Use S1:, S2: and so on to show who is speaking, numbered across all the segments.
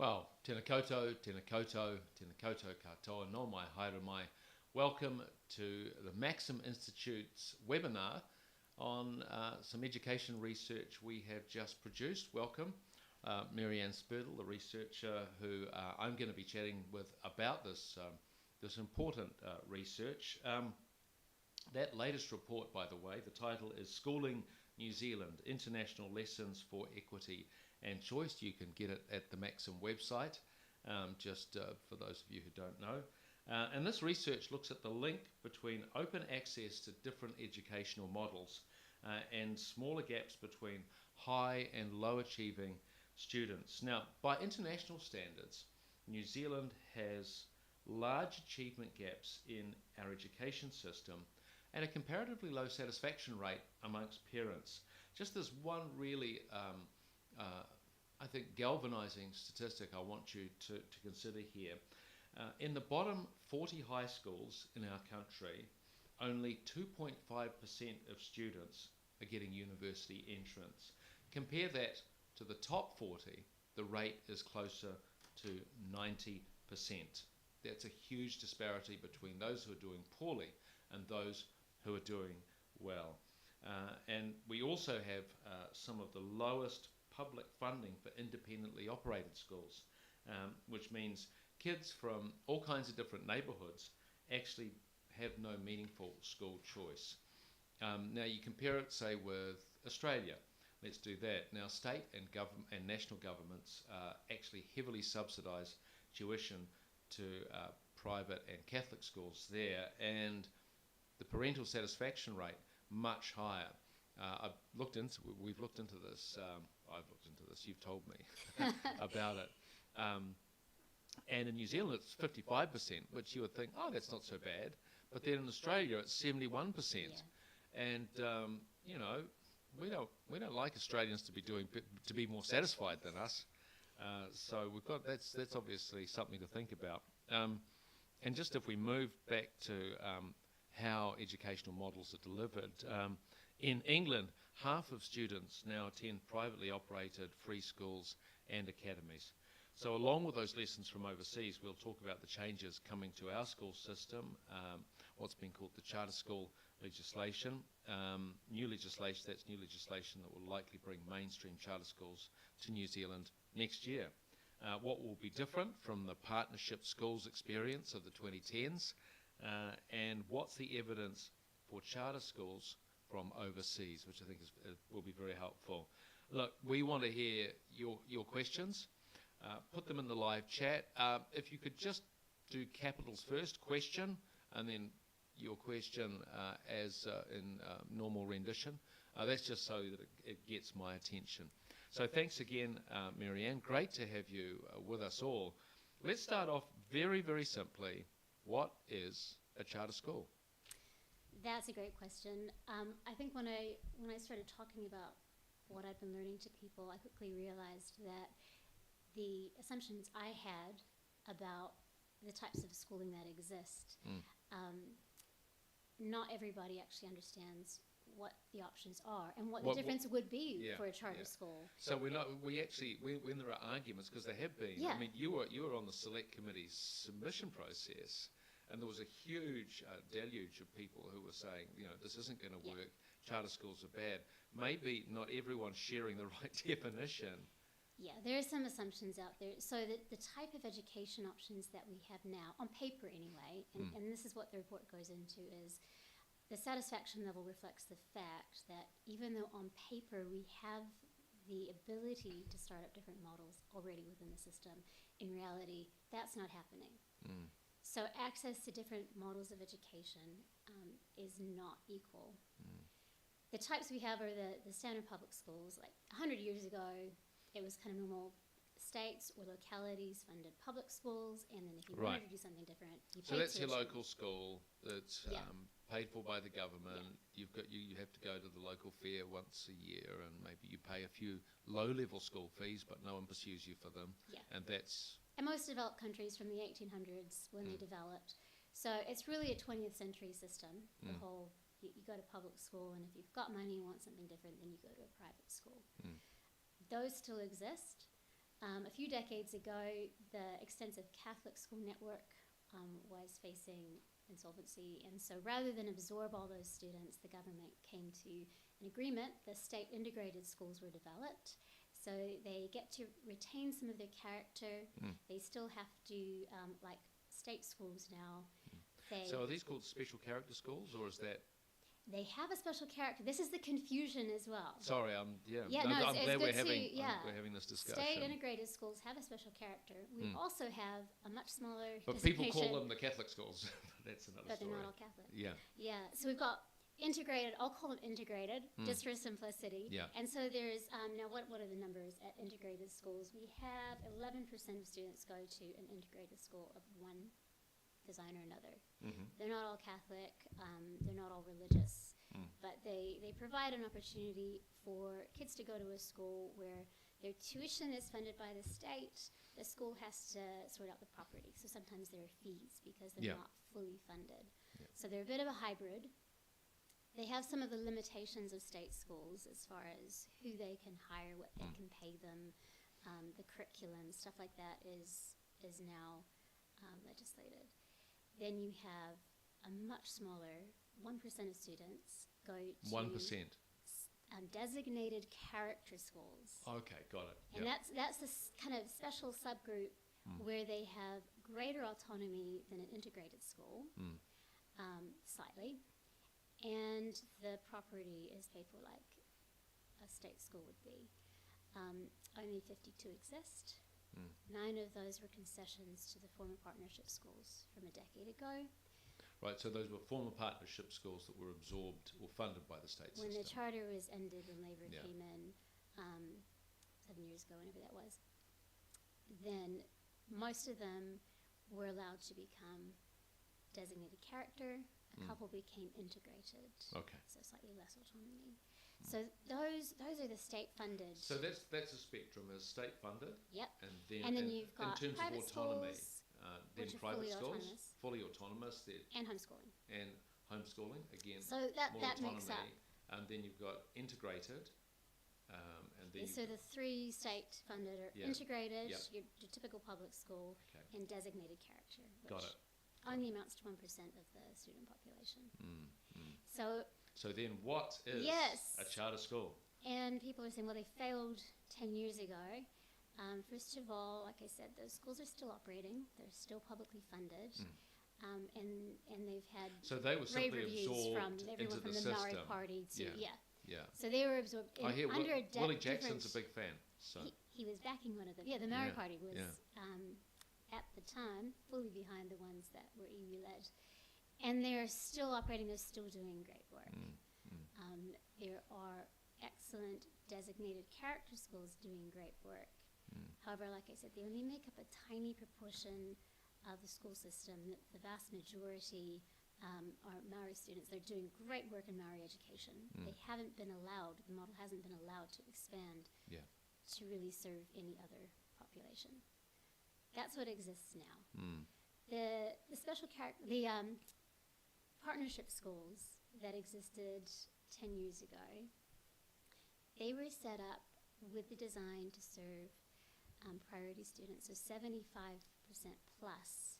S1: Well, tēnā koutou, tēnā koutou, tēnā koutou katoa, no mai haere mai. Welcome to the Maxim Institute's webinar on some education research we have just produced. Welcome, Maryanne Spurdle, the researcher who I'm going to be chatting with about this important research. That latest report, by the way, the title is Schooling New Zealand, International Lessons for Equity and Choice. You can get it at the Maxim website, just for those of you who don't know. And this research looks at the link between open access to different educational models and smaller gaps between high and low achieving students. Now, by international standards, New Zealand has large achievement gaps in our education system and a comparatively low satisfaction rate amongst parents. Just as one really, I think, galvanizing statistic I want you to consider here. In the bottom 40 high schools in our country, only 2.5% of students are getting university entrance. Compare that to the top 40, the rate is closer to 90%. That's a huge disparity between those who are doing poorly and those who are doing well. And we also have some of the lowest public funding for independently operated schools, which means kids from all kinds of different neighbourhoods actually have no meaningful school choice. Now you compare it, say, with Australia. Let's do that. Now state and national governments actually heavily subsidise tuition to private and Catholic schools there, and the parental satisfaction rate much higher. We've looked into this. I've looked into this. You've told me about it. And in New Zealand, it's 55%, which you would think, oh, that's not so bad. But then in Australia, it's 71%. Yeah. And you know, we don't like Australians to be more satisfied than us. So we've got that's obviously something to think about. And just if we move back to how educational models are delivered, in England, half of students now attend privately operated free schools and academies. So along with those lessons from overseas, we'll talk about the changes coming to our school system, what's been called the charter school legislation, new legislation that will likely bring mainstream charter schools to New Zealand next year. What will be different from the partnership schools experience of the 2010s, and what's the evidence for charter schools from overseas, which I think will be very helpful. Look, we want to hear your questions. Put them in the live chat. If you could just do capitals first, question, and then your question as in normal rendition. That's just so that it gets my attention. So thanks again, Maryanne. Great to have you with us all. Let's start off very, very simply. What is a charter school?
S2: That's a great question. I think when I started talking about what I've been learning to people, I quickly realized that the assumptions I had about the types of schooling that exist, not everybody actually understands what the options are and what the difference would be for a charter school.
S1: So when there are arguments, because there have been, I mean, you were on the select committee's submission process, and there was a huge deluge of people who were saying, you know, this isn't going to work, charter schools are bad. Maybe not everyone's sharing the right definition.
S2: Yeah, there are some assumptions out there. So the type of education options that we have now, on paper anyway, and this is what the report goes into, is the satisfaction level reflects the fact that even though on paper we have the ability to start up different models already within the system, in reality, that's not happening. So access to different models of education is not equal. The types we have are the standard public schools. Like 100 years ago, it was kind of normal. States or localities funded public schools, and then if you wanted to do something different, you paid.
S1: So that's
S2: tuition.
S1: your local school that's paid for by the government. You have to go to the local fair once a year, and maybe you pay a few low-level school fees, but no one pursues you for them. And that's.
S2: And most developed countries from the 1800s when they developed. So it's really a 20th century system. The whole you go to public school, and if you've got money and want something different, then you go to a private school. Those still exist. A few decades ago, the extensive Catholic school network was facing insolvency, and so rather than absorb all those students, the government came to an agreement. The state integrated schools were developed, so they get to retain some of their character. They still have to, like state schools now.
S1: So are these called special character schools, or is that?
S2: They have a special character. This is the confusion as well.
S1: Sorry, I'm glad we're having this discussion.
S2: State integrated schools have a special character. We also have a much smaller.
S1: But people call them the Catholic schools. That's another story.
S2: But they're not all Catholic.
S1: Yeah.
S2: Yeah. So we've got integrated. I'll call them integrated, just for simplicity.
S1: Yeah.
S2: And so there's now what are the numbers at integrated schools? We have 11% of students go to an integrated school of one design or another. They're not all Catholic, they're not all religious, but they provide an opportunity for kids to go to a school where their tuition is funded by the state. The school has to sort out the property, so sometimes there are fees because they're not fully funded. So they're a bit of a hybrid. They have some of the limitations of state schools as far as who they can hire, what they can pay them, the curriculum, stuff like that is now legislated. Then you have a much smaller 1% of students go to
S1: 1%.
S2: Designated character schools.
S1: Okay, got it.
S2: And that's this kind of special subgroup where they have greater autonomy than an integrated school, slightly, and the property is paid for like a state school would be. Only 52 exist. 9 of those were concessions to the former partnership schools from a decade ago.
S1: Right, so those were former partnership schools that were absorbed or funded by the state
S2: when
S1: system.
S2: The charter was ended, when Labour came in 7 years ago, whenever that was, then most of them were allowed to become designated character. A couple became integrated, so slightly less autonomy. So those are the state funded.
S1: So that's a spectrum. Is state funded.
S2: Yep.
S1: And then
S2: you've got
S1: in terms
S2: private
S1: of autonomy,
S2: schools,
S1: then private schools
S2: fully
S1: autonomous,
S2: and homeschooling.
S1: And homeschooling again.
S2: So that
S1: autonomy,
S2: makes up.
S1: And then you've got integrated. And then
S2: so the 3 state funded are integrated, your typical public school, and designated character.
S1: Got it.
S2: Only amounts to 1% of the student population.
S1: So then what is a charter school?
S2: And people are saying, well, they failed 10 years ago. First of all, like I said, those schools are still operating. They're still publicly funded. And they've had
S1: so they were
S2: rave
S1: simply
S2: reviews
S1: absorbed
S2: from everyone
S1: into
S2: from
S1: the
S2: the
S1: system.
S2: Maori Party to,
S1: Yeah.
S2: So they were absorbed
S1: I hear
S2: under
S1: Willie Jackson's a big fan. So
S2: he was backing one of them. Yeah, the Maori Party was at the time fully behind the ones that were EU-led. And they're still operating, they're still doing great work. There are excellent designated character schools doing great work. However, like I said, they only make up a tiny proportion of the school system. The vast majority are Maori students. They're doing great work in Maori education. They haven't been allowed, the model hasn't been allowed to expand to really serve any other population. That's what exists now. The special the partnership schools that existed 10 years ago, they were set up with the design to serve priority students. So 75% plus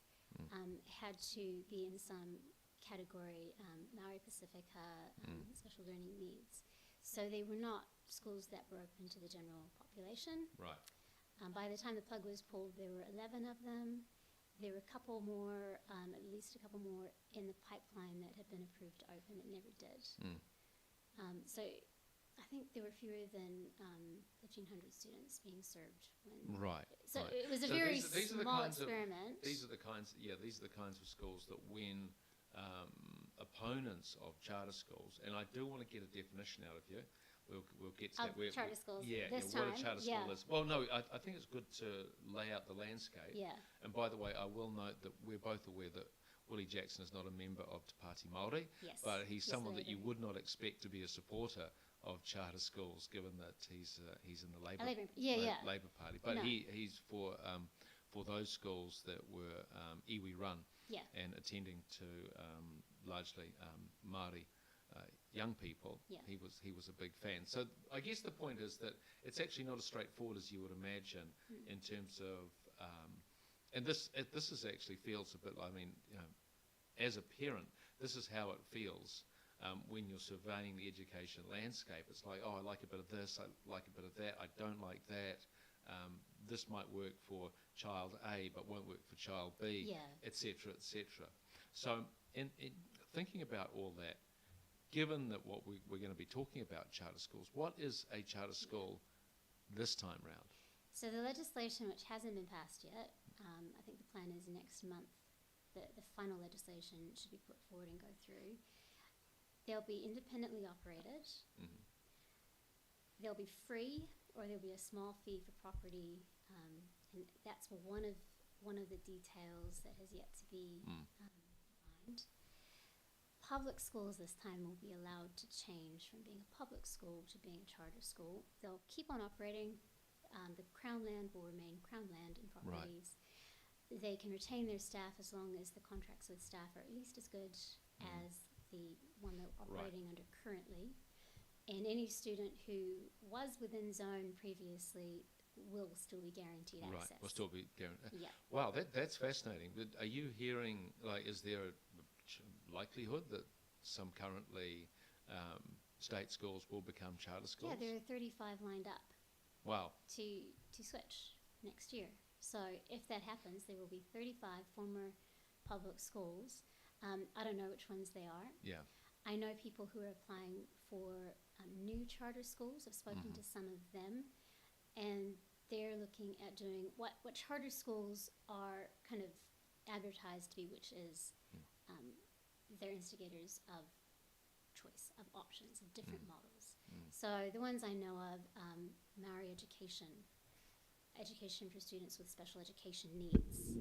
S2: had to be in some category, Maori Pacifica, special learning needs. So they were not schools that were open to the general population.
S1: Right.
S2: By the time the plug was pulled, there were 11 of them. There were a couple more, at least a couple more in the pipeline that had been approved to open. It never did. So I think there were fewer than 1,500 students being served. So it was a very small experiment.
S1: These are the kinds of schools that when opponents of charter schools, and I do want to get a definition out of you. We'll get to that.
S2: Charter schools.
S1: What a charter school is. Well, no, I think it's good to lay out the landscape.
S2: Yeah.
S1: And by the way, I will note that we're both aware that Willie Jackson is not a member of Te Pāti Māori, but he's someone that you would not expect to be a supporter of charter schools, given that he's in the Labour Party. But he's for those schools that were iwi run and attending to largely Māori young people,
S2: Yeah.
S1: he was a big fan. So I guess the point is that it's actually not as straightforward as you would imagine in terms of, and this is actually feels a bit. I mean, as a parent, this is how it feels when you're surveying the education landscape. It's like, oh, I like a bit of this, I like a bit of that, I don't like that. This might work for child A, but won't work for child B, etc., etc. So, in thinking about all that, given that what we're going to be talking about charter schools, what is a charter school this time round?
S2: So the legislation, which hasn't been passed yet, I think the plan is next month, the final legislation should be put forward and go through. They'll be independently operated.
S1: Mm-hmm.
S2: They'll be free, or there'll be a small fee for property, and that's one of the details that has yet to be defined. Public schools this time will be allowed to change from being a public school to being a charter school. They'll keep on operating. The Crown land will remain Crown land and properties. Right. They can retain their staff as long as the contracts with staff are at least as good as the one they're operating under currently. And any student who was within zone previously will still be guaranteed access.
S1: Right, will still be guaranteed.
S2: Yeah.
S1: Wow, that's fascinating. But are you hearing, like, is there a likelihood that some currently state schools will become charter schools?
S2: Yeah, there are 35 lined up.
S1: Wow.
S2: To switch next year. So if that happens, there will be 35 former public schools. I don't know which ones they are.
S1: Yeah.
S2: I know people who are applying for new charter schools. I've spoken to some of them, and they're looking at doing what charter schools are kind of advertised to be, which is they're instigators of choice, of options, of different models. So the ones I know of, Maori education for students with special education needs,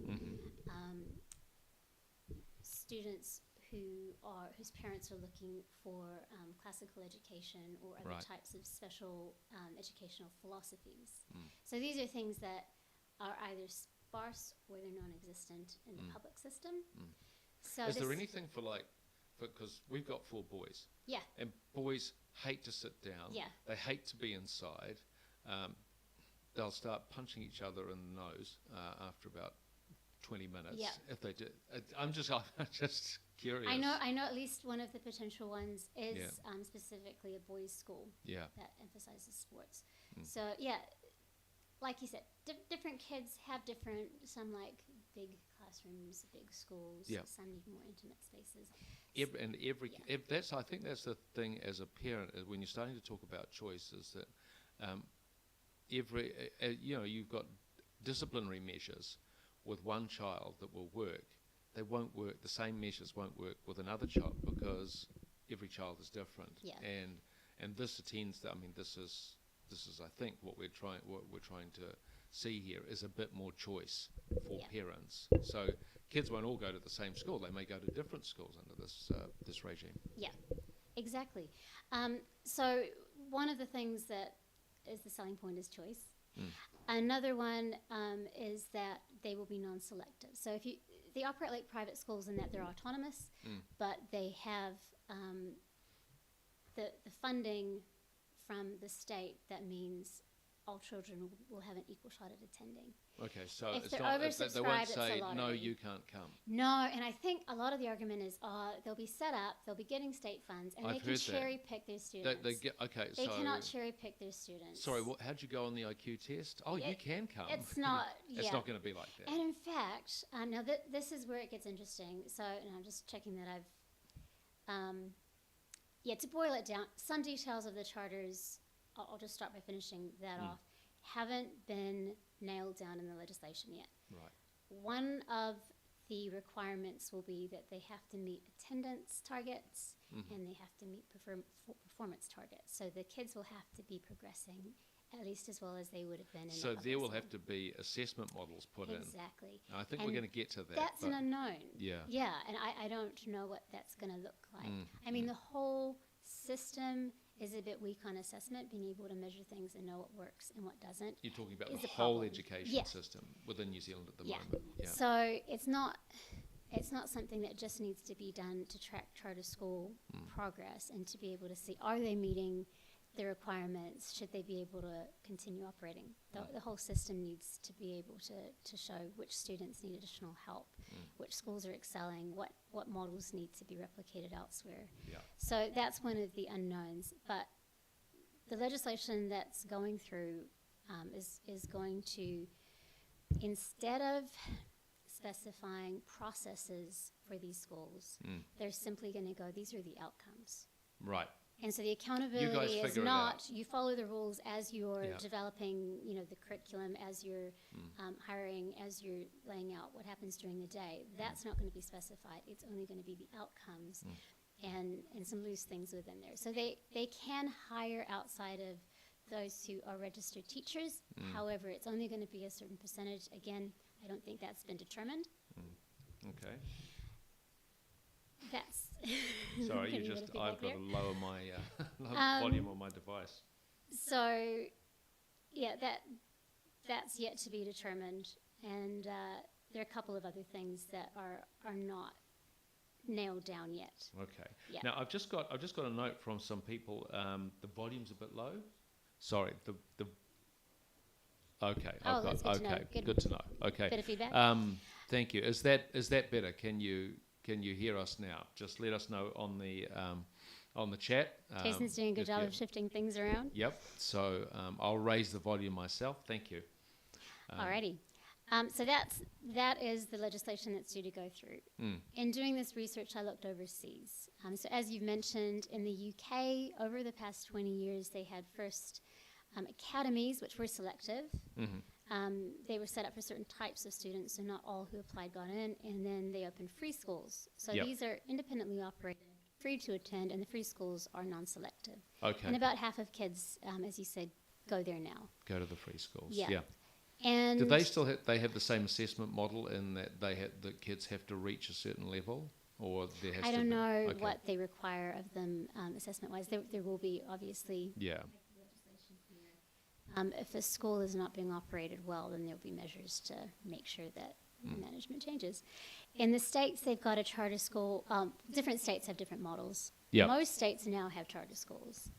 S2: students whose parents are looking for classical education or other types of special educational philosophies. So these are things that are either sparse or they're non-existent in the public system. So
S1: is there anything because we've got 4 boys.
S2: Yeah.
S1: And boys hate to sit down.
S2: Yeah.
S1: They hate to be inside. They'll start punching each other in the nose after about 20 minutes.
S2: Yeah.
S1: If they do. I'm just curious.
S2: I know at least one of the potential ones is specifically a boys' school that emphasizes sports. So yeah, like you said, different kids have different, some like big classrooms, big schools, some need more intimate spaces. I think that's the thing as a parent, when you're starting to talk about choice, is that you've got disciplinary measures with one child that will work. They won't work, the same measures won't work with another child because every child is different. Yeah.
S1: And this attends to, this is I think what we're trying to see here is a bit more choice for parents. So kids won't all go to the same school. They may go to different schools under this regime.
S2: Yeah, exactly. So one of the things that is the selling point is choice. Another one is that they will be non-selective. So they operate like private schools in that they're autonomous, but they have the funding from the state. That means all children will have an equal shot at attending.
S1: Okay, so
S2: if
S1: it's
S2: they're
S1: not,
S2: oversubscribed,
S1: they won't
S2: it's
S1: say,
S2: a lottery.
S1: no, you can't come.
S2: No, and I think a lot of the argument is they'll be set up, they'll be getting state funds, and
S1: I've
S2: they can
S1: heard
S2: cherry pick their students. They cannot cherry pick their students.
S1: Sorry, how'd you go on the IQ test? Oh, you can come.
S2: It's not.
S1: It's not going to be like that.
S2: And in fact, now this is where it gets interesting. So, and I'm just checking that to boil it down, some details of the charters, I'll just start by finishing that off, haven't been nailed down in the legislation yet.
S1: Right.
S2: One of the requirements will be that they have to meet attendance targets and they have to meet performance targets. So the kids will have to be progressing at least as well as they would have been in
S1: So there will have to be assessment models put in.
S2: Exactly.
S1: I think we're going to get to that.
S2: That's an unknown.
S1: Yeah.
S2: Yeah, and I don't know what that's going to look like. I mean, the whole system is a bit weak on assessment, being able to measure things and know what works and what doesn't.
S1: You're talking about
S2: is
S1: the
S2: a
S1: whole
S2: problem.
S1: education system within New Zealand at the moment. Yeah.
S2: So it's not It's not something that just needs to be done to track charter school progress and to be able to see, are they meeting the requirements? Should they be able to continue operating? The whole system needs to be able to show which students need additional help, which schools are excelling, what models need to be replicated elsewhere.
S1: Yeah.
S2: So that's one of the unknowns. But the legislation that's going through is going to, instead of specifying processes for these schools, they're simply going to go, these are the outcomes.
S1: Right.
S2: And so the accountability is not, you follow the rules as you're developing, the curriculum, as you're hiring, as you're laying out what happens during the day. That's not going to be specified. It's only going to be the outcomes and some loose things within there. So they can hire outside of those who are registered teachers. However, it's only going to be a certain percentage. Again, I don't think that's been determined.
S1: Okay.
S2: That's
S1: sorry, I've got to lower my volume on my device.
S2: So, yeah, that's yet to be determined, and there are a couple of other things that are not nailed down yet.
S1: Okay.
S2: Yeah.
S1: Now I've just got a note from some people. The volume's a bit low. Sorry. The Okay.
S2: That's good to know.
S1: Good to know. Okay.
S2: Bit of feedback.
S1: Thank you. Is that better? Can you hear us now? Just let us know on the chat.
S2: Jason's doing a good job of shifting things around.
S1: Yep. So I'll raise the volume myself. Thank you.
S2: Alrighty. So that is the legislation that's due to go through. In doing this research, I looked overseas. So as you've mentioned, in the UK, over the past 20 years, they had first academies, which were selective. They were set up for certain types of students, so not all who applied got in, and then they opened free schools. So these are independently operated, free to attend, and the free schools are non-selective.
S1: Okay.
S2: And about half of kids, as you said, go there now.
S1: Go to the free schools.
S2: Yeah. And
S1: do they still have the same assessment model in that the kids have to reach a certain level, or there has
S2: I
S1: to
S2: don't
S1: be,
S2: know
S1: okay.
S2: what they require of them assessment-wise. There will be, obviously.
S1: Yeah.
S2: If a school is not being operated well, then there'll be measures to make sure that management changes. In the States, they've got a charter school. Different states have different models.
S1: Yep.
S2: Most states now have charter schools.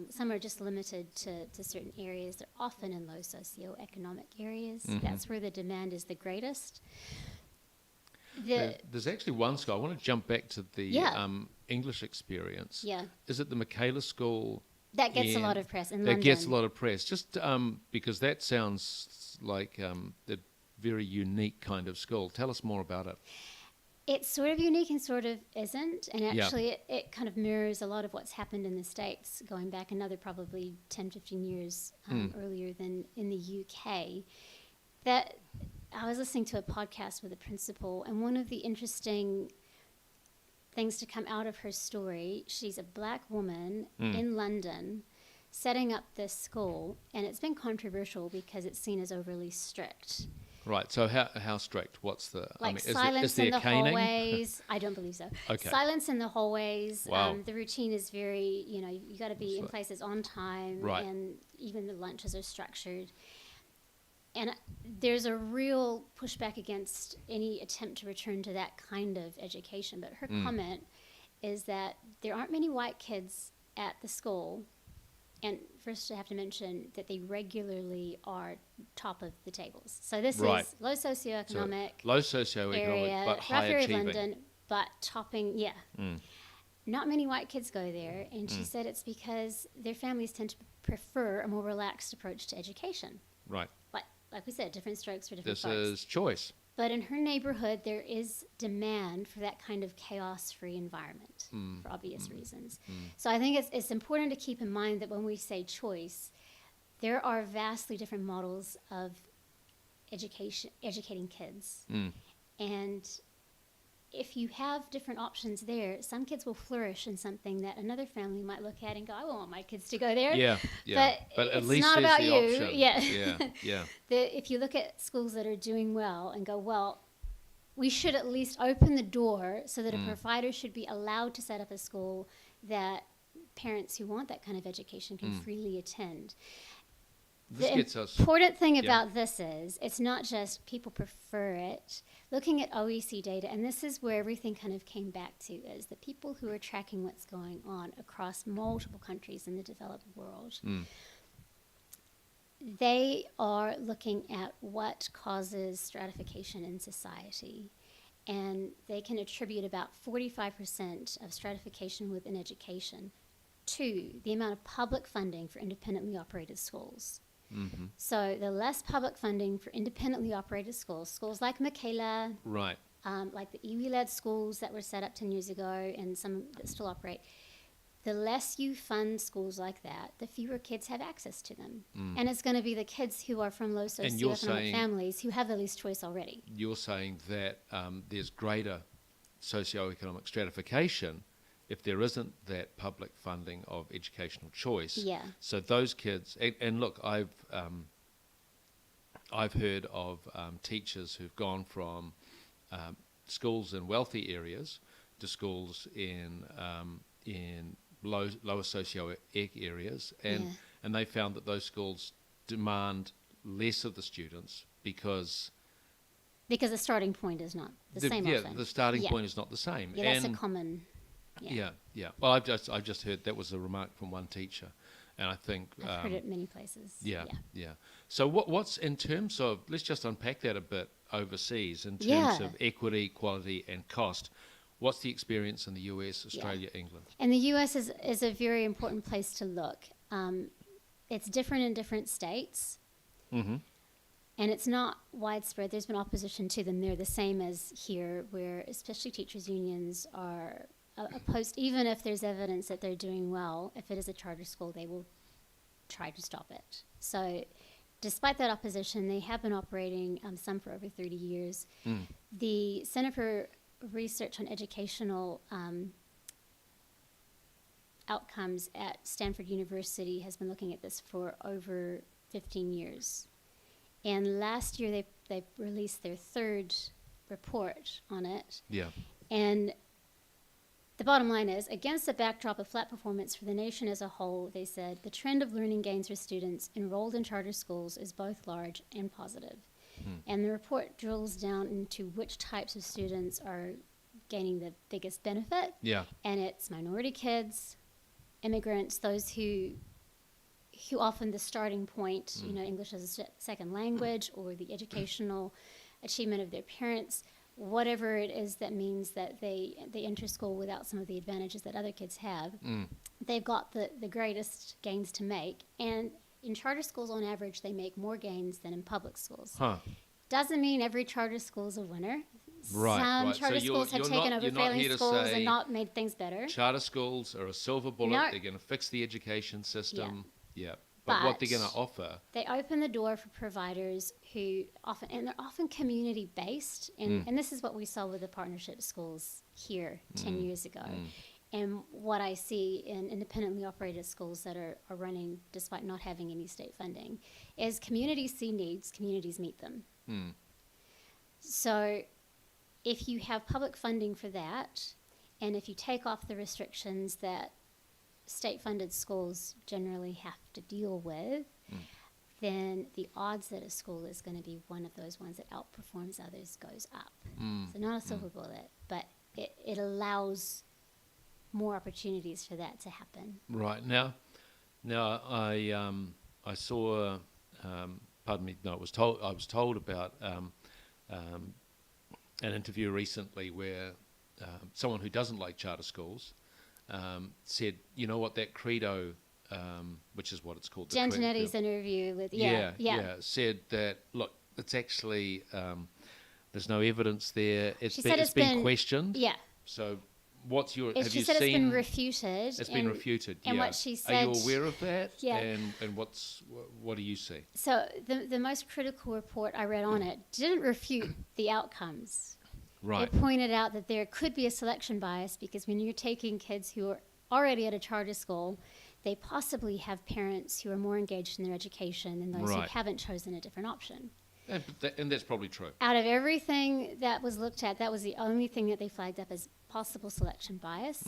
S2: Some are just limited to certain areas. They're often in low socioeconomic areas. That's where the demand is the greatest.
S1: There's actually one school. I want to jump back to the English experience.
S2: Yeah.
S1: Is it the Michaela School?
S2: That gets a lot of press in London.
S1: It gets a lot of press, just because that sounds like a very unique kind of school. Tell us more about it.
S2: It's sort of unique and sort of isn't. And actually, it kind of mirrors a lot of what's happened in the States, going back another probably 10, 15 years earlier than in the UK. That I was listening to a podcast with a principal, and one of the interesting things to come out of her story, she's a black woman in London setting up this school, and it's been controversial because it's seen as overly strict.
S1: Right, so how strict? What's the...
S2: silence in the hallways. I don't believe so.
S1: Okay.
S2: Silence in the hallways.
S1: Wow.
S2: The routine is very, you got to be in places on time,
S1: right.
S2: And even the lunches are structured. And there's a real pushback against any attempt to return to that kind of education. But her comment is that there aren't many white kids at the school. And first I have to mention that they regularly are top of the tables. So this is low socioeconomic, area,
S1: but high
S2: rough area
S1: achieving.
S2: of London, but topping, Not many white kids go there. And she said it's because their families tend to prefer a more relaxed approach to education.
S1: Right.
S2: Like we said, different strokes for different
S1: This
S2: folks.
S1: is choice.
S2: But in her neighborhood, there is demand for that kind of chaos-free environment for obvious reasons. So I think it's important to keep in mind that when we say choice, there are vastly different models of educating kids. And if you have different options there, some kids will flourish in something that another family might look at and go, I won't want my kids to go there.
S1: Yeah.
S2: But
S1: at
S2: it's
S1: least
S2: not
S1: there's
S2: about
S1: the
S2: you.
S1: option. Yeah.
S2: If you look at schools that are doing well and go, well, we should at least open the door so that a provider should be allowed to set up a school that parents who want that kind of education can freely attend.
S1: this
S2: the
S1: gets us.
S2: important thing
S1: Yeah.
S2: about this is it's not just people prefer it. Looking at OEC data, and this is where everything kind of came back to, is the people who are tracking what's going on across multiple countries in the developed world. They are looking at what causes stratification in society. And they can attribute about 45% of stratification within education to the amount of public funding for independently operated schools.
S1: Mm-hmm.
S2: So the less public funding for independently operated schools, schools like Michaela,
S1: Right.
S2: like the iwi-led schools that were set up 10 years ago and some that still operate, the less you fund schools like that, the fewer kids have access to them. And it's going to be the kids who are from low socioeconomic families who have the least choice already.
S1: You're saying that there's greater socioeconomic stratification if there isn't that public funding of educational choice.
S2: Yeah.
S1: So those kids, and look, I've heard of teachers who've gone from schools in wealthy areas to schools in lower socio-ec areas, and they found that those schools demand less of the students because
S2: the starting point is not the same often.
S1: The starting point is not the same.
S2: Yeah, that's a common.
S1: Yeah. Well, I've just heard that was a remark from one teacher, and I think
S2: I've heard it many places.
S1: Yeah. So what's in terms of, let's just unpack that a bit overseas in terms of equity, quality, and cost. What's the experience in the US, Australia, England?
S2: And the US is a very important place to look. It's different in different states.
S1: Mm-hmm.
S2: And it's not widespread. There's been opposition to them. They're the same as here, where especially teachers' unions are opposed. Even if there's evidence that they're doing well, if it is a charter school, they will try to stop it. So despite that opposition, they have been operating, some for over 30 years. The Center for Research on Educational Outcomes at Stanford University has been looking at this for over 15 years. And last year they released their third report on it.
S1: Yeah.
S2: And the bottom line is, against the backdrop of flat performance for the nation as a whole, they said, the trend of learning gains for students enrolled in charter schools is both large and positive. And the report drills down into which types of students are gaining the biggest benefit.
S1: Yeah.
S2: And it's minority kids, immigrants, those who often the starting point, English as a second language or the educational achievement of their parents, whatever it is that means that they enter school without some of the advantages that other kids have, they've got the greatest gains to make. And in charter schools, on average, they make more gains than in public schools. Doesn't mean every charter school is a winner. Some charter schools have taken over failing schools and not made things better.
S1: Charter schools are a silver bullet.
S2: No.
S1: They're going to fix the education system. Yeah. But what they're going to offer.
S2: They open the door for providers who they're often community based. And this is what we saw with the partnership schools here 10 years ago. And what I see in independently operated schools that are running despite not having any state funding is communities see needs, communities meet them. So if you have public funding for that, and if you take off the restrictions that state-funded schools generally have to deal with, then the odds that a school is going to be one of those ones that outperforms others goes up. So not a silver bullet, but it allows more opportunities for that to happen. Right.
S1: Now I saw, pardon me, no, I was told about an interview recently where someone who doesn't like charter schools said, you know what, that credo, which is what it's called.
S2: Jen Genetti's interview with,
S1: said that, look, it's actually, there's no evidence there. It's been questioned.
S2: Yeah.
S1: So what's your, have
S2: she
S1: you
S2: said
S1: seen?
S2: It's been refuted.
S1: It's been refuted,
S2: and what she said.
S1: Are you aware of that?
S2: Yeah.
S1: And what do you see?
S2: So the most critical report I read on it didn't refute the outcomes.
S1: Right.
S2: It pointed out that there could be a selection bias because when you're taking kids who are already at a charter school, they possibly have parents who are more engaged in their education than those who haven't chosen a different option.
S1: And that's probably true.
S2: Out of everything that was looked at, that was the only thing that they flagged up as possible selection bias.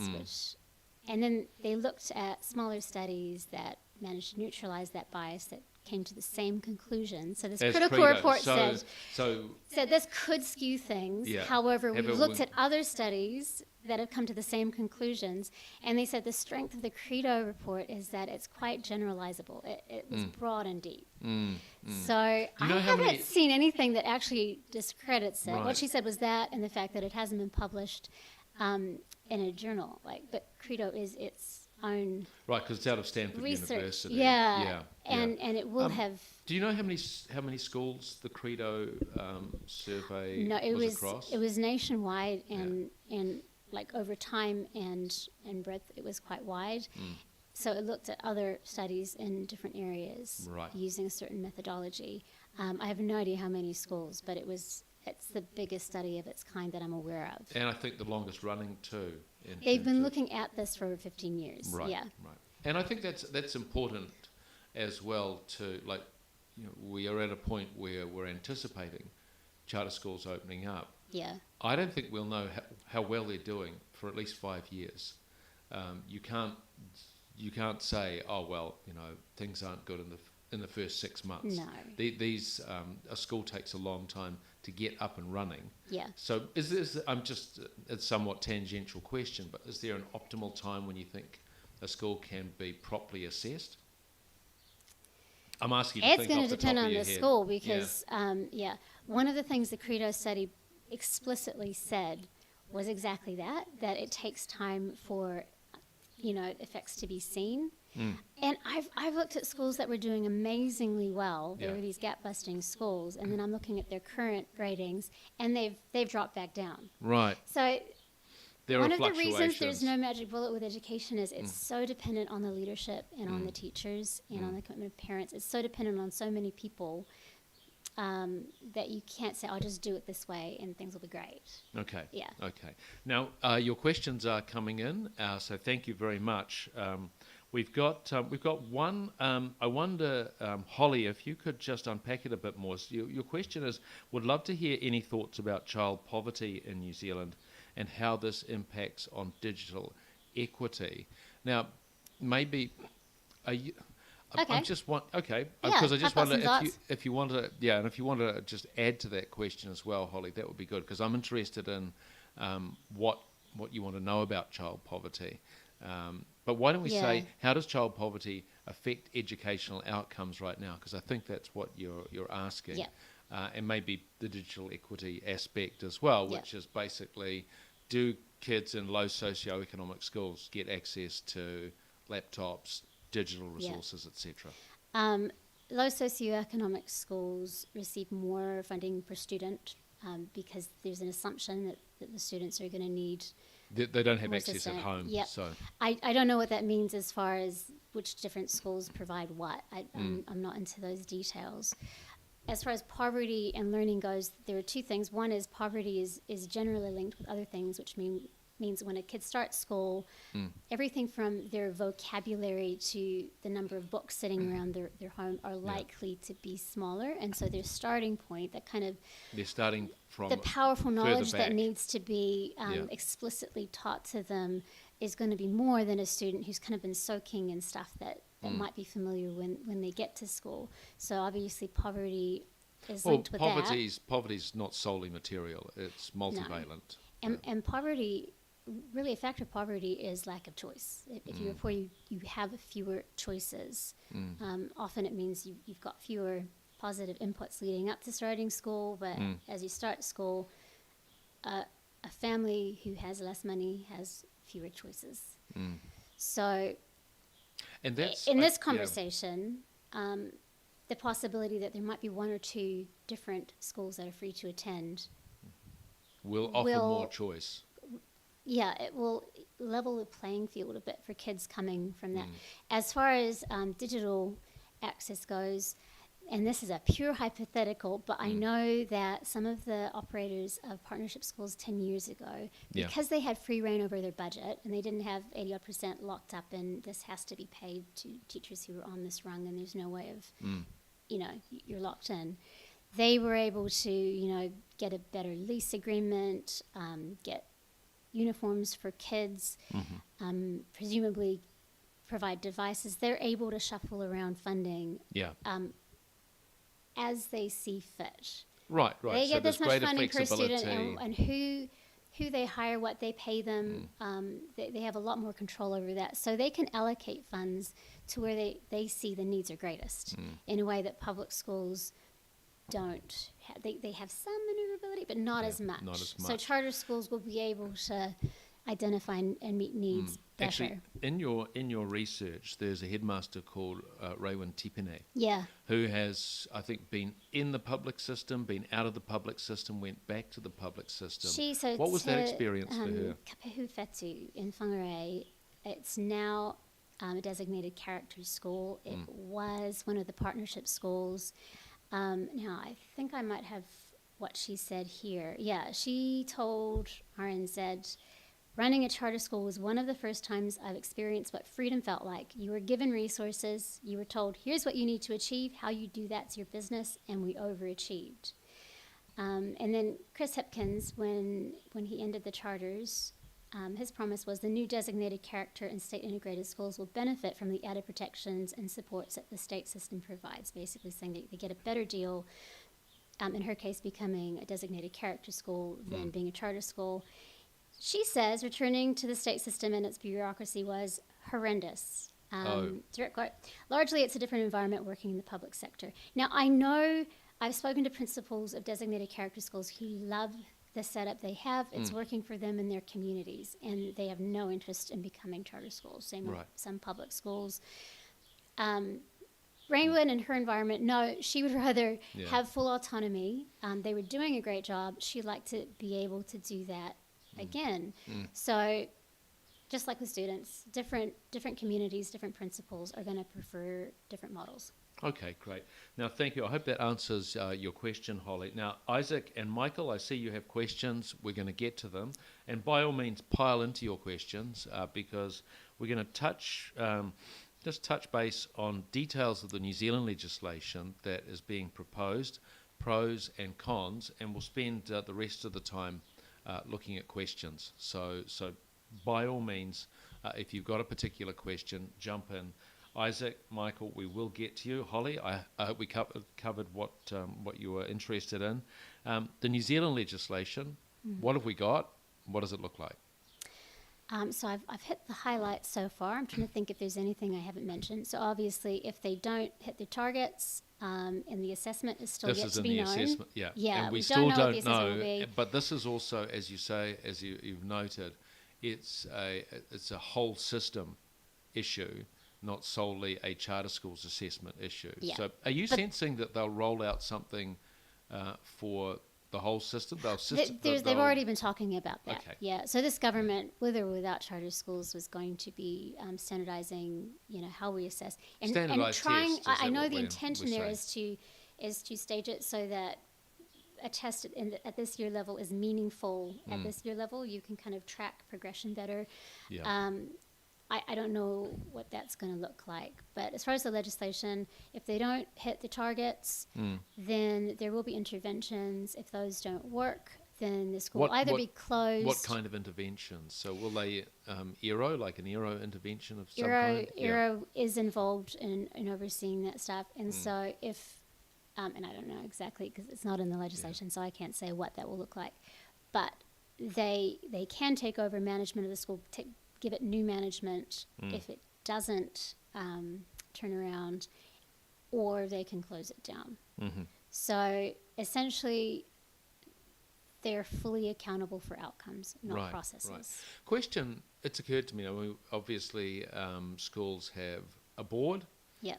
S2: And then they looked at smaller studies that managed to neutralize that bias that came to the same conclusion. So this
S1: As
S2: critical
S1: credo.
S2: report
S1: So
S2: said this could skew things.
S1: Yeah.
S2: However, we
S1: Have it
S2: looked
S1: win-
S2: at other studies that have come to the same conclusions, and they said the strength of the credo report is that it's quite generalizable. It was broad and deep. So I
S1: you know how
S2: haven't
S1: many-
S2: seen anything that actually discredits it.
S1: Right.
S2: What she said was that, and the fact that it hasn't been published in a journal. But credo is its own
S1: right, because it's out of Stanford
S2: research.
S1: University.
S2: Yeah.
S1: Yeah.
S2: And it will have.
S1: Do you know how many schools the Credo survey
S2: No,
S1: was across?
S2: it was nationwide and like over time and breadth, it was quite wide. So it looked at other studies in different areas
S1: Right.
S2: using a certain methodology. I have no idea how many schools, but it's the biggest study of its kind that I'm aware of.
S1: And I think the longest running too.
S2: They've been looking at this for over 15 years.
S1: Right,
S2: Yeah.
S1: right. And I think that's important as well to, like, we are at a point where we're anticipating charter schools opening up.
S2: Yeah.
S1: I don't think we'll know how well they're doing for at least 5 years. You can't say, oh well, things aren't good in the first 6 months.
S2: No.
S1: These a school takes a long time to get up and running.
S2: Yeah.
S1: So is this? It's a somewhat tangential question, but is there an optimal time when you think a school can be properly assessed? I'm asking you to
S2: It's
S1: think
S2: going
S1: off
S2: to
S1: the top
S2: depend
S1: of
S2: on
S1: your
S2: the
S1: head.
S2: school because, one of the things the Credo study explicitly said was exactly that it takes time for, effects to be seen. And I've looked at schools that were doing amazingly well. There were these gap-busting schools, and then I'm looking at their current ratings, and they've dropped back down.
S1: Right.
S2: So
S1: There
S2: one
S1: are
S2: of the reasons
S1: fluctuations.
S2: there's no magic bullet with education is it's so dependent on the leadership and on the teachers and on the commitment of parents. It's so dependent on so many people that you can't say, "I'll just do it this way and things will be great."
S1: Okay.
S2: Yeah.
S1: Okay. Now your questions are coming in, so thank you very much. We've got one. I wonder, Holly, if you could just unpack it a bit more. So your question is: would love to hear any thoughts about child poverty in New Zealand and how this impacts on digital equity. Now, maybe
S2: Okay.
S1: I just want
S2: Yeah,
S1: because I just
S2: I've got
S1: wonder
S2: some
S1: if you want to and if you want to just add to that question as well, Holly, that would be good because I'm interested in what you want to know about child poverty. But why don't we say, how does child poverty affect educational outcomes right now? Because I think that's what you're asking.
S2: Yeah.
S1: And maybe the digital equity aspect as well, which is basically, do kids in low socioeconomic schools get access to laptops, digital resources, etc.?
S2: Low socioeconomic schools receive more funding per student because there's an assumption that the students are going to need.
S1: They don't have
S2: more
S1: access at
S2: assistance.
S1: home.
S2: Yep.
S1: So
S2: I don't know what that means as far as which different schools provide what. I'm not into those details. As far as poverty and learning goes, there are two things. One is poverty is generally linked with other things, which means when a kid starts school, everything from their vocabulary to the number of books sitting around their home are likely to be smaller. And so their starting point, that kind of
S1: they're starting from
S2: the powerful knowledge
S1: back.
S2: that needs to be explicitly taught to them is going to be more than a student who's kind of been soaking in stuff that might be familiar when they get to school. So obviously poverty is linked with that.
S1: Poverty's not solely material, it's multivalent.
S2: And poverty, really a factor of poverty is lack of choice. If you're poor, you have fewer choices. Often it means you've got fewer positive inputs leading up to starting school, but as you start school, a family who has less money has fewer choices. So
S1: and that's,
S2: in this conversation, the possibility that there might be one or two different schools that are free to attend
S1: will offer more choice.
S2: Yeah, it will level the playing field a bit for kids coming from that. As far as digital access goes, and this is a pure hypothetical, but I know that some of the operators of partnership schools 10 years ago, because they had free reign over their budget and they didn't have 80% locked up in this has to be paid to teachers who are on this rung and there's no way of, you're locked in. They were able to, get a better lease agreement, get uniforms for kids, presumably provide devices, they're able to shuffle around funding
S1: Yeah.
S2: As they see fit.
S1: Right.
S2: They
S1: So
S2: get
S1: there's
S2: this much
S1: greater
S2: funding per
S1: flexibility.
S2: student, and who they hire, what they pay them, they have a lot more control over that. So they can allocate funds to where they see the needs are greatest in a way that public schools don't. They have some maneuverability, but not as much.
S1: Not as
S2: So
S1: much.
S2: charter schools will be able to identify and meet needs better.
S1: Actually, in your research, there's a headmaster called Raywin Tipene,
S2: Yeah.
S1: who has, I think, been in the public system, been out of the public system, went back to the public system. What was that experience for her?
S2: Kapehu Fetu in Whangarei, it's now a designated character school. It was one of the partnership schools. Now, I think I might have what she said here. Yeah, she told RNZ, running a charter school was one of the first times I've experienced what freedom felt like. You were given resources. You were told, here's what you need to achieve. How you do that's your business. And we overachieved. And then Chris Hipkins, when he ended the charters, his promise was the new designated character and state integrated schools will benefit from the added protections and supports that the state system provides, basically saying they get a better deal, in her case becoming a designated character school than being a charter school. She says returning to the state system and its bureaucracy was horrendous. Direct quote, largely it's a different environment working in the public sector. Now, I know I've spoken to principals of designated character schools who love the setup they have. It's working for them in their communities, and they have no interest in becoming charter schools. Same with some public schools. Raywin in her environment, no, she would rather have full autonomy. They were doing a great job. She'd like to be able to do that again. So just like with students, different communities, different principals are going to prefer different models.
S1: Okay, great. Now, thank you. I hope that answers your question, Holly. Now, Isaac and Michael, I see you have questions. We're going to get to them. And by all means, pile into your questions because we're going to just touch base on details of the New Zealand legislation that is being proposed, pros and cons, and we'll spend the rest of the time looking at questions. So by all means, if you've got a particular question, jump in. Isaac, Michael, we will get to you. Holly, I hope we covered what you were interested in. The New Zealand legislation, what have we got? What does it look like?
S2: So I've hit the highlights so far. I'm trying to think if there's anything I haven't mentioned. So obviously, if they don't hit their targets, and the assessment is still yet to be known.
S1: Assessment, yeah.
S2: Yeah,
S1: and we
S2: don't
S1: still
S2: know
S1: don't
S2: what the
S1: know.
S2: assessment will be.
S1: But this is also, as you say, as you've noted, it's a whole system issue, not solely a charter school's assessment issue.
S2: Yeah.
S1: So are you sensing that they'll roll out something for the whole system?
S2: They've already been talking about that.
S1: Okay.
S2: Yeah. So this government, with or without charter schools, was going to be standardizing, how we assess and trying.
S1: Tests,
S2: I know the intention there is to stage it so that a test at this year level is meaningful. At this year level, you can kind of track progression better.
S1: Yeah.
S2: I don't know what that's going to look like. But as far as the legislation, if they don't hit the targets, then there will be interventions. If those don't work, then the school will either be closed.
S1: What kind of interventions? So will they ERO, like an ERO intervention of some kind?
S2: ERO is involved in overseeing that stuff. And so if, and I don't know exactly because it's not in the legislation, so I can't say what that will look like. But they can take over management of the school, give it new management if it doesn't turn around, or they can close it down. So essentially, they're fully accountable for outcomes, not processes.
S1: Right. Question, it's occurred to me, obviously schools have a board.
S2: Yep.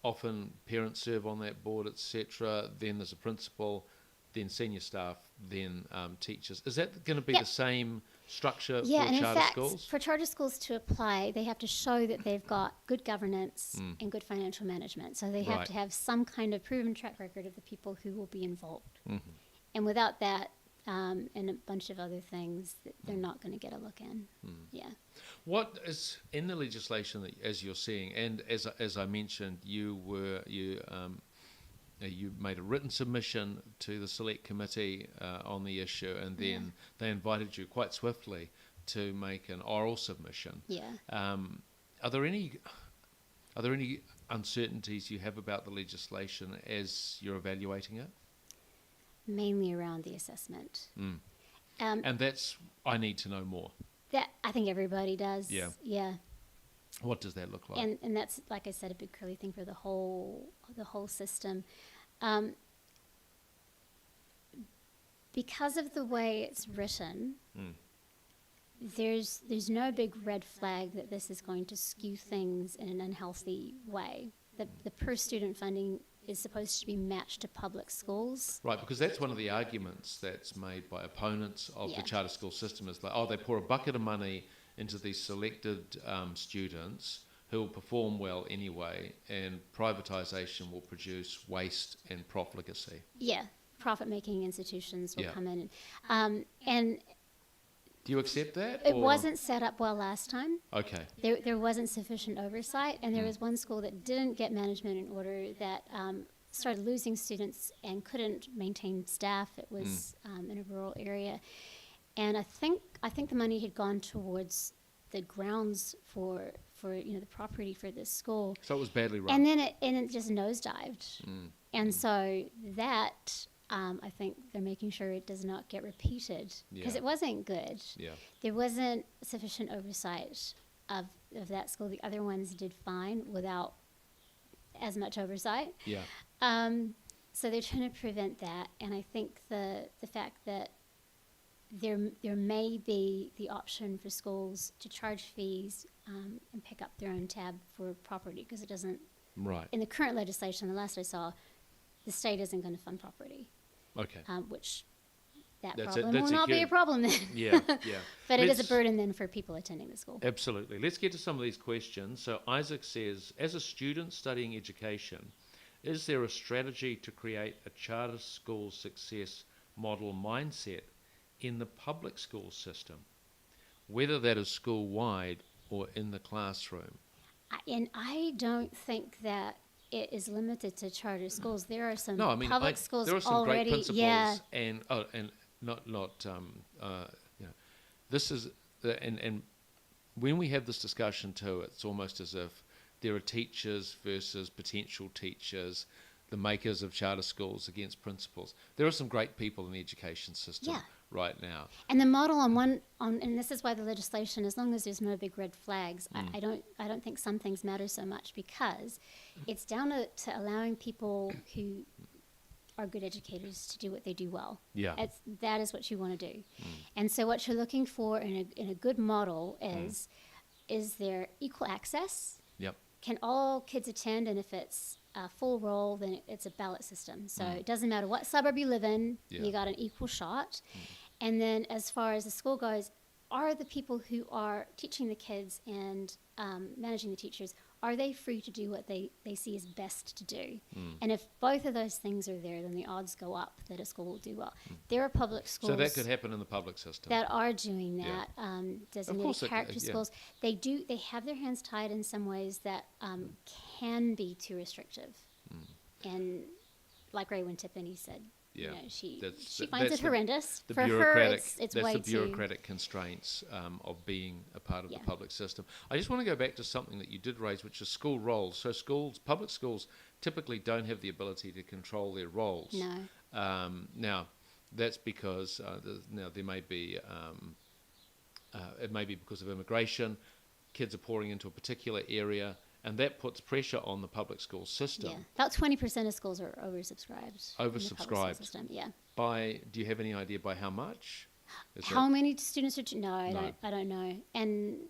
S1: Often parents serve on that board, etc. Then there's a principal, then senior staff, then teachers. Is that going to be the same structure for
S2: and
S1: charter
S2: in fact,
S1: schools?
S2: For charter schools to apply, they have to show that they've got good governance and good financial management. So they have to have some kind of proven track record of the people who will be involved. And without that, and a bunch of other things, they're not going to get a look in. Yeah.
S1: What is in the legislation that, as you're seeing, and as I mentioned, you made a written submission to the select committee on the issue, and then they invited you quite swiftly to make an oral submission.
S2: Yeah.
S1: Are there any uncertainties you have about the legislation as you're evaluating it?
S2: Mainly around the assessment.
S1: And that's, I need to know more.
S2: That I think everybody does.
S1: Yeah.
S2: Yeah.
S1: What does that look like?
S2: And that's, like I said, a big curly thing for the whole system. Because of the way it's written, there's no big red flag that this is going to skew things in an unhealthy way. The per student funding is supposed to be matched to public schools.
S1: Right, because that's one of the arguments that's made by opponents of the charter school system is like, oh, they pour a bucket of money into these selected students who will perform well anyway, and privatisation will produce waste and profligacy.
S2: Yeah, profit-making institutions will come in. And
S1: do you accept that?
S2: It wasn't set up well last time.
S1: Okay.
S2: There wasn't sufficient oversight, and there was one school that didn't get management in order that started losing students and couldn't maintain staff. It was in a rural area, and I think the money had gone towards the grounds for the property for this school.
S1: So it was badly run.
S2: And then it just nosedived, and so that. I think they're making sure it does not get repeated because it wasn't good.
S1: Yeah.
S2: There wasn't sufficient oversight of that school. The other ones did fine without as much oversight.
S1: Yeah.
S2: So they're trying to prevent that, and I think the fact that there may be the option for schools to charge fees and pick up their own tab for property, because it doesn't.
S1: Right.
S2: In the current legislation, the last I saw, the state isn't going to fund property.
S1: Okay.
S2: Which that
S1: That's
S2: problem will
S1: a
S2: not be a problem then.
S1: Yeah.
S2: But it is a burden then for people attending the school.
S1: Absolutely. Let's get to some of these questions. So Isaac says, as a student studying education, is there a strategy to create a charter school success model mindset in the public school system, whether that is school-wide or in the classroom?
S2: And I don't think that it is limited to charter schools. There are some public schools
S1: there are some
S2: already.
S1: great principles, and not this is and when we have this discussion too, it's almost as if there are teachers versus potential teachers, the makers of charter schools against principals. There are some great people in the education system right now.
S2: And the model and this is why the legislation, as long as there's no big red flags, I don't think some things matter so much, because it's down to allowing people who are good educators to do what they do well.
S1: Yeah.
S2: That is what you want to do. And so what you're looking for in a good model is there equal access?
S1: Yep.
S2: Can all kids attend? And if it's a full roll, then it's a ballot system. So it doesn't matter what suburb you live in, you got an equal shot. And then as far as the school goes, are the people who are teaching the kids and managing the teachers, are they free to do what they see as best to do? And if both of those things are there, then the odds go up that a school will do well. There are public schools.
S1: So that could happen in the public system.
S2: That are doing that. Designated character
S1: yeah.
S2: schools. They have their hands tied in some ways that can be too restrictive. And like Raywin Tippany said,
S1: yeah,
S2: she finds it horrendous.
S1: The
S2: For
S1: bureaucratic,
S2: her, it's
S1: that's
S2: way
S1: the
S2: too.
S1: bureaucratic constraints of being a part of the public system. I just want to go back to something that you did raise, which is school roles. So public schools typically don't have the ability to control their roles.
S2: No.
S1: Now, that's because there may be it may be because of immigration. Kids are pouring into a particular area, and that puts pressure on the public school system.
S2: Yeah, about 20% of schools are oversubscribed. In the public school system, yeah.
S1: Do you have any idea by how much?
S2: How many students are? No, I don't know.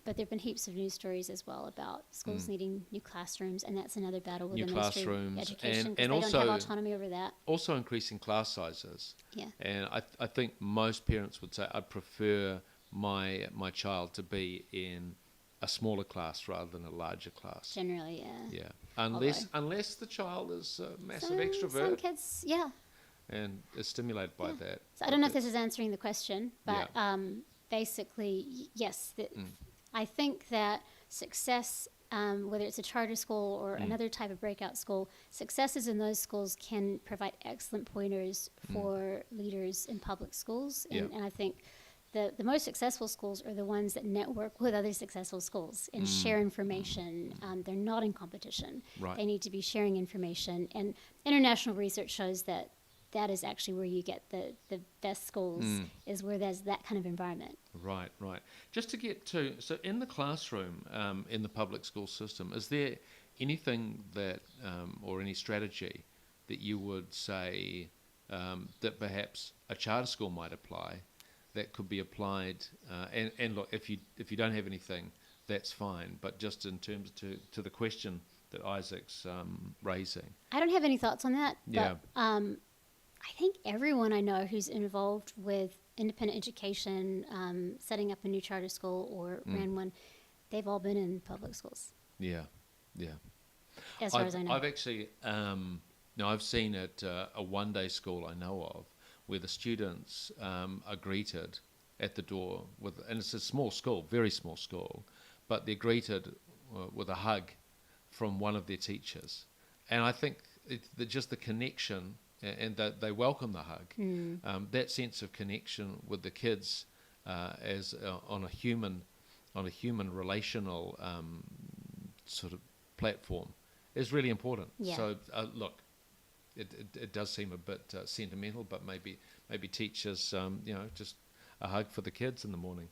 S2: But there've been heaps of news stories as well about schools needing new classrooms, and that's another battle with the Ministry of Education, because they
S1: also
S2: don't have autonomy over that.
S1: Also increasing class sizes.
S2: Yeah.
S1: And I think most parents would say, I'd prefer my child to be in a smaller class rather than a larger class.
S2: Generally, yeah.
S1: Yeah. Unless the child is a massive extrovert.
S2: Some kids, yeah.
S1: And is stimulated by that.
S2: So I don't know if this is answering the question, but basically, yes. I think that success, whether it's a charter school or another type of breakout school, successes in those schools can provide excellent pointers for leaders in public schools. And I think the most successful schools are the ones that network with other successful schools and share information. They're not in competition.
S1: Right.
S2: They need to be sharing information. And international research shows that that is actually where you get the best schools, is where there's that kind of environment.
S1: Right, right. Just to get to, so in the classroom, in the public school system, is there anything that, or any strategy that you would say that perhaps a charter school might apply, that could be applied, and look, if you don't have anything, that's fine, but just in terms to the question that Isaac's raising.
S2: I don't have any thoughts on that,
S1: Yeah.
S2: but I think everyone I know who's involved with independent education, setting up a new charter school or ran one, they've all been in public schools.
S1: Yeah, yeah.
S2: As far as I know.
S1: I've actually, I've seen at a one-day school I know of, where the students are greeted at the door with, and it's a small school, very small school, but they're greeted with a hug from one of their teachers. And I think just the connection, and that they welcome the hug, that sense of connection with the kids as on a human relational sort of platform is really important.
S2: Yeah.
S1: So look, it does seem a bit sentimental, but maybe teachers, just a hug for the kids in the morning.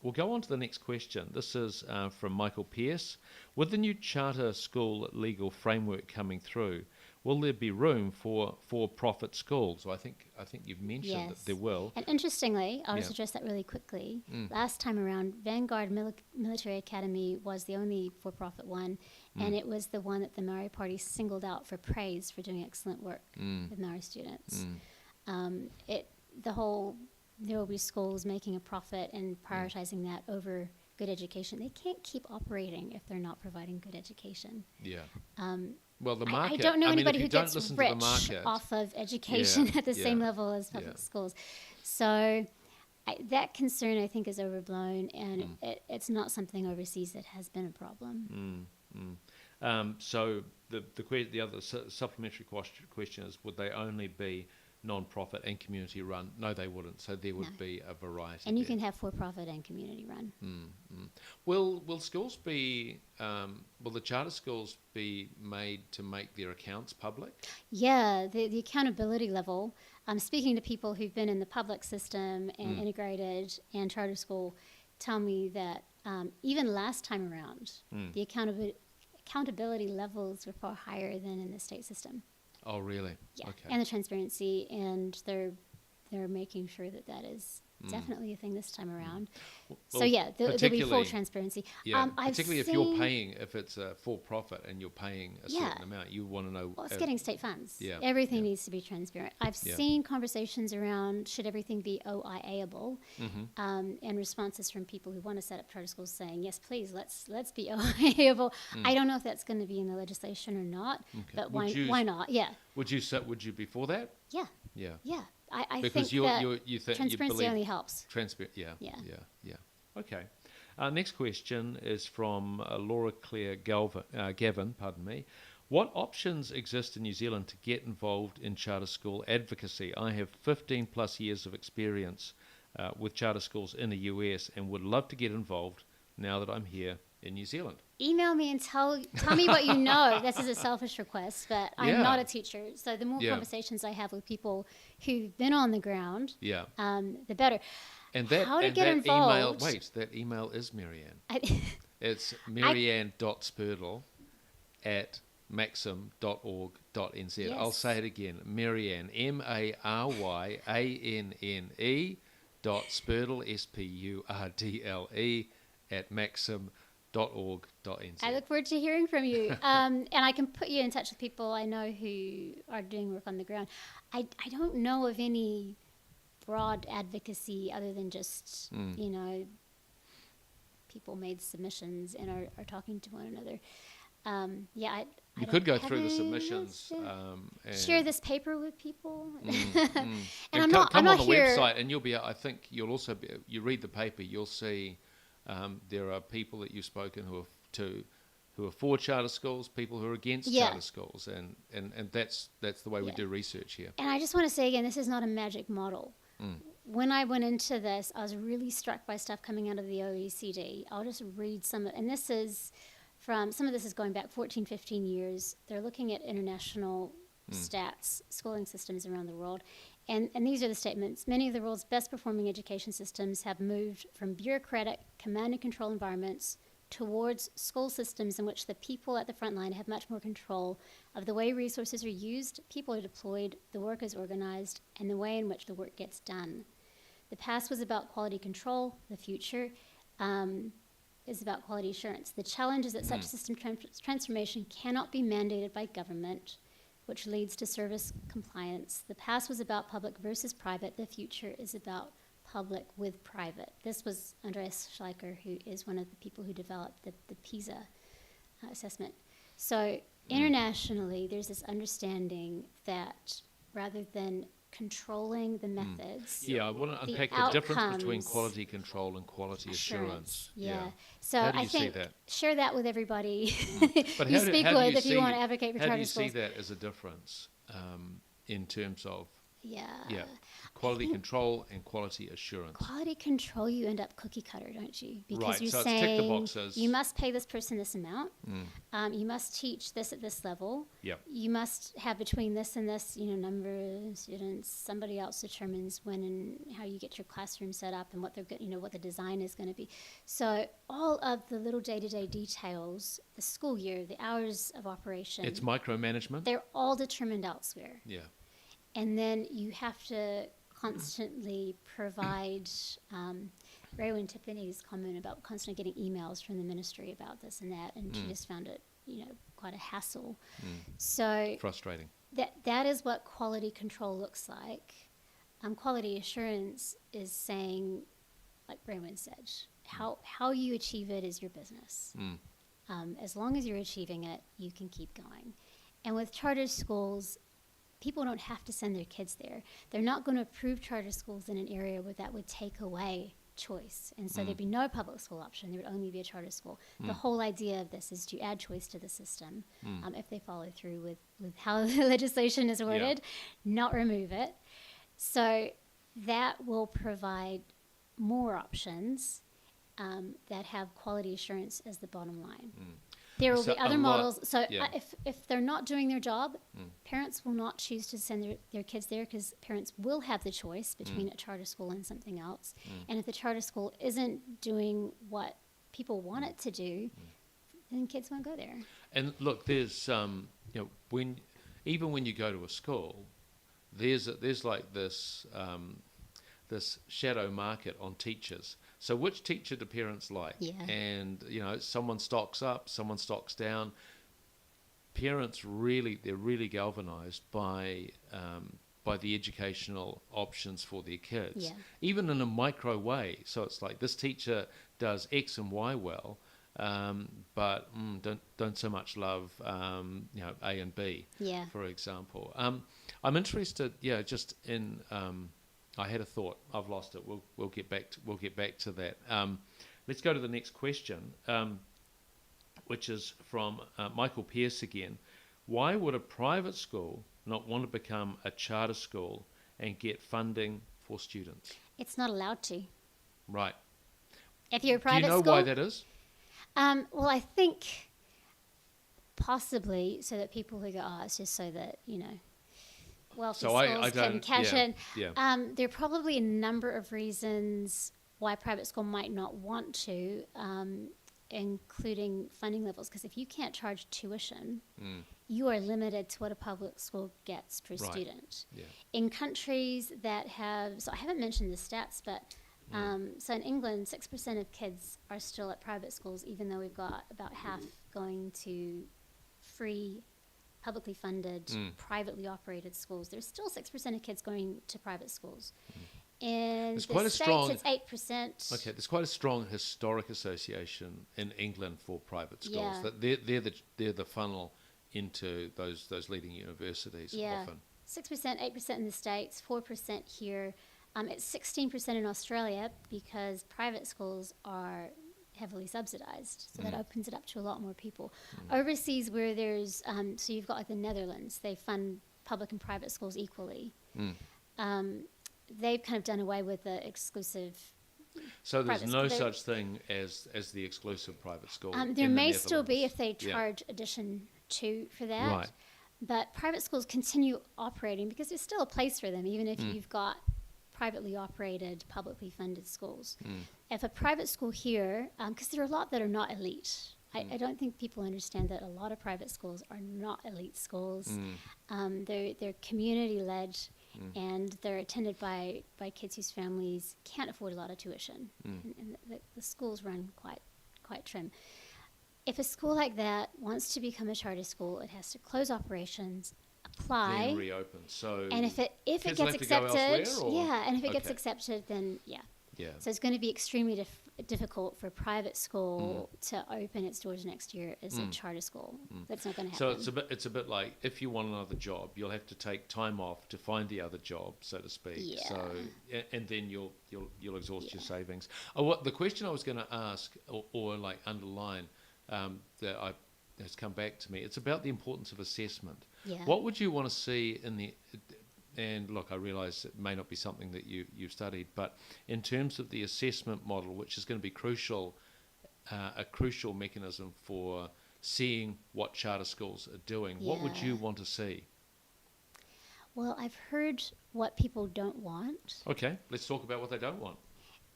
S1: We'll go on to the next question. This is from Michael Pierce. With the new charter school legal framework coming through, will there be room for for-profit schools? So I think you've mentioned that there will.
S2: And interestingly, I'll just address that really quickly. Last time around, Vanguard Military Academy was the only for-profit one, and it was the one that the Maori Party singled out for praise for doing excellent work with Maori students. There will be schools making a profit and prioritizing that over good education. They can't keep operating if they're not providing good education.
S1: Yeah. Well, the market.
S2: I don't know anybody who gets
S1: listen
S2: rich
S1: to the market,
S2: off of education at the same level as public schools. So that concern, I think, is overblown, and it's not something overseas that has been a problem.
S1: So the other supplementary question is, would they only be non-profit and community run? No, they wouldn't. So there would be a variety.
S2: And you can have for-profit and community run.
S1: Will schools be? Will the charter schools be made to make their accounts public?
S2: Yeah, the accountability level. Speaking to people who've been in the public system and integrated and charter school, tell me that even last time around, the accountability levels were far higher than in the state system.
S1: Oh, really?
S2: Yeah,
S1: okay.
S2: and the transparency, and they're making sure that is definitely a thing this time around.
S1: Well,
S2: so yeah, there'll be full transparency.
S1: Yeah, particularly if you're paying, if it's a for-profit and you're paying a certain amount, you want to know.
S2: Well, it's getting state funds.
S1: Yeah,
S2: everything needs to be transparent. I've seen conversations around should everything be OIA-able, and responses from people who want to set up charter schools saying, yes, please, let's be OIA-able. I don't know if that's going to be in the legislation or not, but why not? Yeah.
S1: Would you be for that?
S2: Yeah.
S1: Yeah.
S2: Yeah. I
S1: because
S2: think that
S1: you think
S2: transparency only helps.
S1: Transparent, yeah. Okay. Next question is from Laura Claire Gavin. Pardon me. What options exist in New Zealand to get involved in charter school advocacy? I have 15 plus years of experience with charter schools in the US and would love to get involved now that I'm here in New Zealand.
S2: Email me and tell me what you know. This is a selfish request, but I'm not a teacher. So the more conversations I have with people who've been on the ground, the better.
S1: And that,
S2: how to
S1: and
S2: get
S1: that
S2: involved.
S1: that email is Maryanne. It's maryanne.spurdle@maxim.org.nz.
S2: Yes.
S1: I'll say it again. Maryanne, MARYANNE.spurdle, SPURDLE, @maxim.org.nz.
S2: I look forward to hearing from you. And I can put you in touch with people I know who are doing work on the ground. I don't know of any broad advocacy other than just, people made submissions and are talking to one another.
S1: You could go through the submissions. And
S2: share this paper with people.
S1: And
S2: I'm
S1: come
S2: not
S1: on the
S2: here.
S1: website, and you'll be. I think you'll also be. You read the paper, you'll see there are people that you've spoken who are for charter schools, people who are against charter schools, and that's the way we do research here.
S2: And I just want to say again, this is not a magic model. when I went into this, I was really struck by stuff coming out of the OECD. I'll just read some, and this is from, some of this is going back 14, 15 years. They're looking at international stats, schooling systems around the world. And these are the statements. Many of the world's best performing education systems have moved from bureaucratic command and control environments towards school systems in which the people at the front line have much more control of the way resources are used, people are deployed, the work is organized, and the way in which the work gets done. The past was about quality control. The future is about quality assurance. The challenge is that such system transformation cannot be mandated by government, which leads to service compliance. The past was about public versus private. The future is about public with private. This was Andreas Schleicher, who is one of the people who developed the PISA assessment. So internationally, there's this understanding that rather than controlling the methods,
S1: I want to unpack the difference between quality control and quality assurance.
S2: So I think share that with everybody
S1: But
S2: you speak with if you want to advocate for charter schools.
S1: How do you see that as a difference in terms of
S2: Yeah.
S1: quality control and quality assurance?
S2: Quality control, you end up cookie cutter, don't you? Because you're
S1: so
S2: saying
S1: it's tick the boxes.
S2: You must pay this person this amount. You must teach this at this level.
S1: Yep.
S2: You must have between this and this, number of students. Somebody else determines when and how you get your classroom set up and what they're what the design is going to be. So all of the little day-to-day details, the school year, the hours of operation.
S1: It's micromanagement.
S2: They're all determined elsewhere.
S1: Yeah.
S2: And then you have to constantly provide, Raywin Tiffany's comment about constantly getting emails from the ministry about this and that, and she just found it, quite a hassle. So
S1: frustrating.
S2: That is what quality control looks like. Quality assurance is saying, like Raywin said, how you achieve it is your business. As long as you're achieving it, you can keep going. And with charter schools, people don't have to send their kids there. They're not going to approve charter schools in an area where that would take away choice. And so there'd be no public school option. There would only be a charter school. The whole idea of this is to add choice to the system if they follow through with how the legislation is worded, not remove it. So that will provide more options that have quality assurance as the bottom line. There will be other models. So if they're not doing their job, parents will not choose to send their kids there because parents will have the choice between a charter school and something else. And if the charter school isn't doing what people want it to do, then kids won't go there.
S1: And look, there's even when you go to a school, there's like this this shadow market on teachers. So which teacher do parents like?
S2: Yeah.
S1: And, someone stocks up, someone stocks down. Parents they're really galvanized by the educational options for their kids, even in a micro way. So it's like this teacher does X and Y well, but don't so much love, A and B, for example. I'm interested, just in... I had a thought. I've lost it. We'll get back to that. Let's go to the next question, which is from Michael Pierce again. Why would a private school not want to become a charter school and get funding for students?
S2: It's not allowed to.
S1: Right.
S2: If you're a private
S1: school... Do you know why that is?
S2: Well, I think possibly so that people who go, it's just so that, wealthy schools can cash in. There are probably a number of reasons why a private school might not want to, including funding levels. Because if you can't charge tuition, you are limited to what a public school gets per student. In countries that have, so I haven't mentioned the stats, but so in England, 6% of kids are still at private schools, even though we've got about half going to free publicly funded, privately operated schools. There's still 6% of kids going to private schools. In the States, it's 8%.
S1: Okay, there's quite a strong historic association in England for private schools. That they're the funnel into those leading universities often.
S2: 6%, 8% in the States, 4% here. It's 16% in Australia because private schools are heavily subsidized, so that opens it up to a lot more people. Overseas, where there's so you've got like the Netherlands, they fund public and private schools equally. they've kind of done away with the exclusive.
S1: So there's
S2: private
S1: no
S2: school.
S1: such thing as the exclusive private school.
S2: There
S1: in the
S2: may still be if
S1: Netherlands.
S2: they charge addition 2 for that.
S1: Right.
S2: But private schools continue operating because there's still a place for them, even if you've got privately operated, publicly funded schools. If a private school here, because there are a lot that are not elite. I don't think people understand that a lot of private schools are not elite schools. They're community-led, and they're attended by kids whose families can't afford a lot of tuition. And the schools run quite trim. If a school like that wants to become a charter school, it has to close operations, apply,
S1: Then reopen. So
S2: and if it
S1: kids
S2: gets
S1: will have to go
S2: accepted,
S1: elsewhere, or?
S2: yeah, and if it gets
S1: Okay.
S2: accepted, then yeah.
S1: Yeah.
S2: So it's going to be extremely difficult for a private school to open its doors next year as a charter school. That's not going to happen.
S1: So it's a bit like if you want another job, you'll have to take time off to find the other job, so to speak.
S2: Yeah.
S1: So and then you'll exhaust your savings. Oh, what the question I was going to ask or like underline that has come back to me. It's about the importance of assessment.
S2: Yeah.
S1: What would you want to see in the and look, I realise it may not be something that you've studied, but in terms of the assessment model, which is going to be crucial, a crucial mechanism for seeing what charter schools are doing, what would you want to see?
S2: Well, I've heard what people don't want.
S1: Okay, let's talk about what they don't want.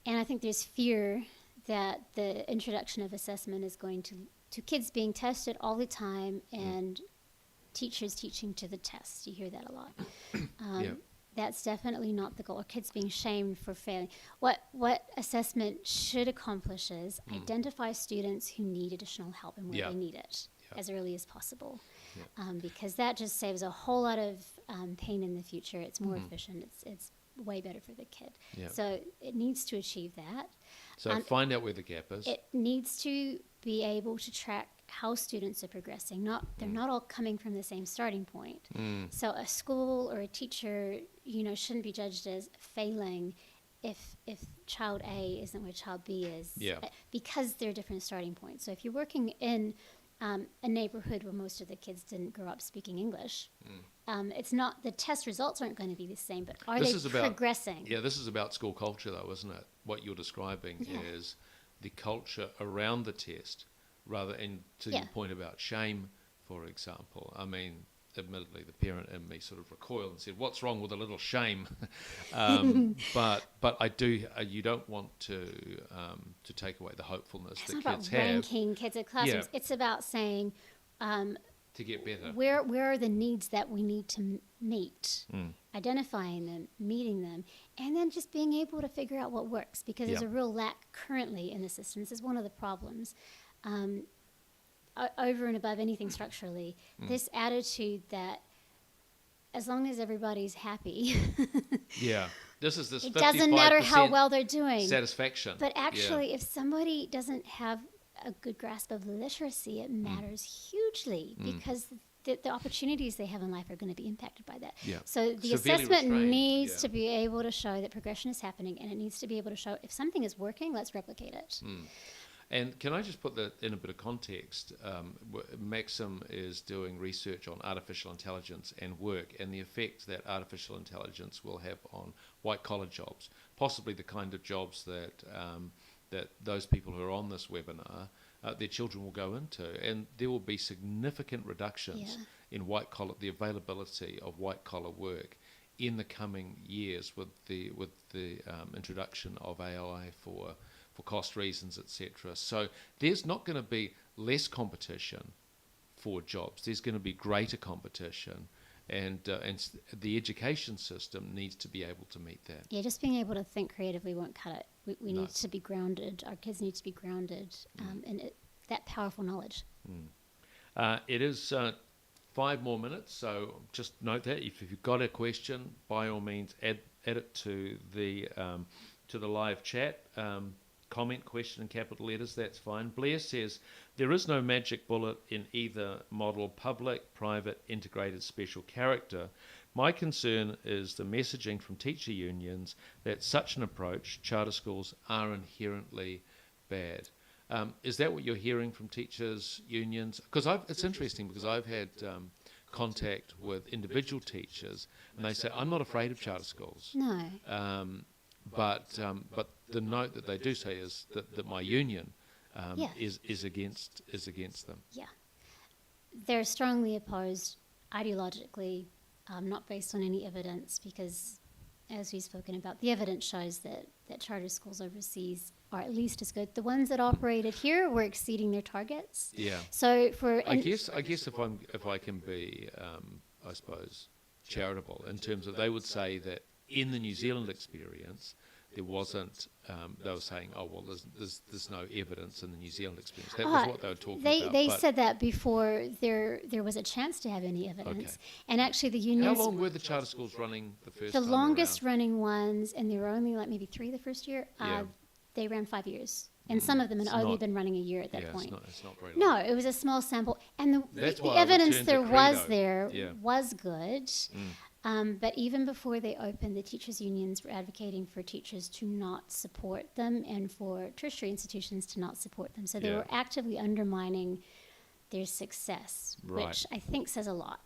S2: And I think there's fear that the introduction of assessment is going to kids being tested all the time and teachers teaching to the test. You hear that a lot. That's definitely not the goal. Or kids being shamed for failing. What assessment should accomplish is identify students who need additional help and where they need it as early as possible. Because that just saves a whole lot of pain in the future. It's more efficient. It's way better for the kid. So it needs to achieve that.
S1: So find out where the gap is.
S2: It needs to be able to track how students are progressing. They're not all coming from the same starting point. So a school or a teacher, shouldn't be judged as failing if child A isn't where child B is, because they're different starting points. So if you're working in a neighborhood where most of the kids didn't grow up speaking English, it's not, the test results aren't going to be the same, but are they progressing?
S1: Yeah, this is about school culture though, isn't it? What you're describing is the culture around the test, rather, and to your point about shame, for example. I mean, admittedly, the parent in me sort of recoiled and said, "What's wrong with a little shame?" But I do. You don't want to take away the hopefulness that kids have.
S2: It's not about ranking kids at classrooms. It's about saying
S1: to get better.
S2: Where are the needs that we need to meet? Identifying them, meeting them, and then just being able to figure out what works, because there's a real lack currently in the system. This is one of the problems. Over and above anything structurally, this attitude that as long as everybody's happy,
S1: this is this.
S2: It doesn't matter how well they're doing.
S1: Satisfaction.
S2: But actually, if somebody doesn't have a good grasp of literacy, it matters hugely, because the opportunities they have in life are going to be impacted by that. So the assessment needs to be able to show that progression is happening, and it needs to be able to show if something is working, let's replicate it.
S1: And can I just put that in a bit of context? Maxim is doing research on artificial intelligence and work, and the effect that artificial intelligence will have on white-collar jobs, possibly the kind of jobs that those people who are on this webinar, their children will go into. And there will be significant reductions in the availability of white-collar work in the coming years with the introduction of AI for cost reasons, etc. So there's not going to be less competition for jobs. There's going to be greater competition, and the education system needs to be able to meet that.
S2: Yeah, just being able to think creatively won't cut it. We need to be grounded. Our kids need to be grounded in that powerful knowledge.
S1: It is 5 more minutes, so just note that if you've got a question, by all means, add it to the live chat. Comment, question in capital letters, that's fine. Blair says, there is no magic bullet in either model, public, private, integrated, special character. My concern is the messaging from teacher unions that such an approach, charter schools, are inherently bad. Is that what you're hearing from teachers' unions? Because it's interesting, because I've had contact with individual teachers, and they say, I'm not afraid of charter schools.
S2: No.
S1: But the note that they do say is that my union is against them.
S2: Yeah. They're strongly opposed ideologically, not based on any evidence, because as we've spoken about, the evidence shows that charter schools overseas are at least as good. The ones that operated here were exceeding their targets.
S1: Yeah.
S2: So
S1: I guess if I can be, I suppose, charitable in terms of, they would say that in the New Zealand experience, there wasn't. They were saying, oh well, there's no evidence in the New Zealand experience. That was what they were talking about.
S2: They said that before there was a chance to have any evidence. Okay. And actually, the unions.
S1: How long were the charter schools running the first?
S2: The
S1: time
S2: longest
S1: around?
S2: running ones, and there were only like maybe 3 the first year. They ran 5 years, and some of them had only been running a year at that point.
S1: It's not very long.
S2: No, it was a small sample, and the evidence there was was good. But even before they opened, the teachers' unions were advocating for teachers to not support them and for tertiary institutions to not support them. So they were actively undermining their success, which I think says a lot.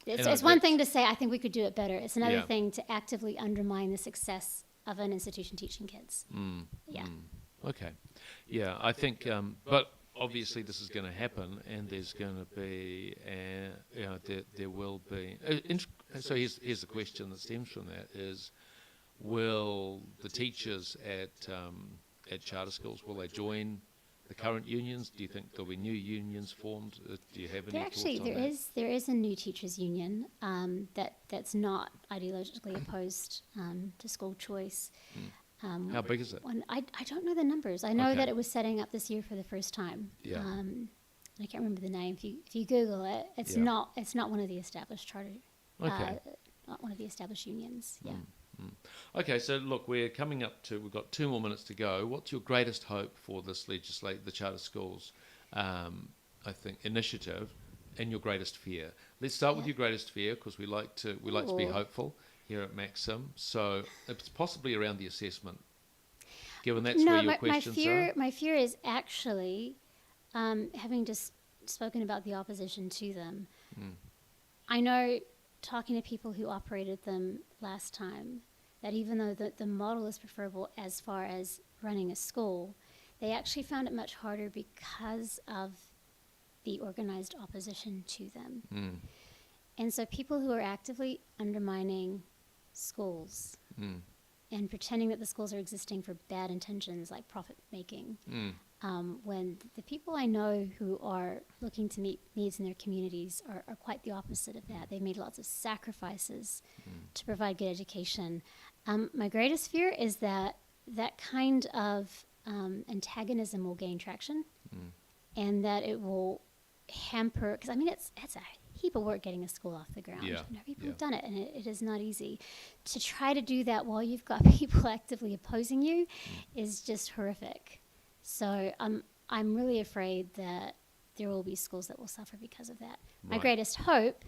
S2: It's one thing to say, I think we could do it better. It's another thing to actively undermine the success of an institution teaching kids.
S1: Okay. Yeah, I think, but obviously this is going to happen, and there's going to be, there will be. So here's the question that stems from that is, will the teachers at charter schools, will they join the current unions? Do you think there'll be new unions formed? Do you have any thoughts on that?
S2: There is a new teachers union that's not ideologically opposed to school choice.
S1: How big is it?
S2: I don't know the numbers. I know that it was setting up this year for the first time.
S1: Yeah.
S2: I can't remember the name. If you Google it, it's not one of the established charter. Not one of the established unions. Yeah.
S1: Okay, so look, we're coming up to, we've got 2 more minutes to go. What's your greatest hope for this the charter schools, I think, initiative, and your greatest fear? Let's start with your greatest fear, because we like to be hopeful here at Maxim. So it's possibly around the assessment, given that's where your questions are.
S2: My fear is actually, having just spoken about the opposition to them, I know, talking to people who operated them last time, that even though the model is preferable as far as running a school, they actually found it much harder because of the organized opposition to them. And so people who are actively undermining schools and pretending that the schools are existing for bad intentions like profit making, when the people I know who are looking to meet needs in their communities are quite the opposite of that. They've made lots of sacrifices to provide good education. My greatest fear is that kind of antagonism will gain traction, and that it will hamper, because I mean it's a heap of work getting a school off the ground. People have done it, and it is not easy. To try to do that while you've got people actively opposing you is just horrific. So I'm really afraid that there will be schools that will suffer because of that. My greatest hope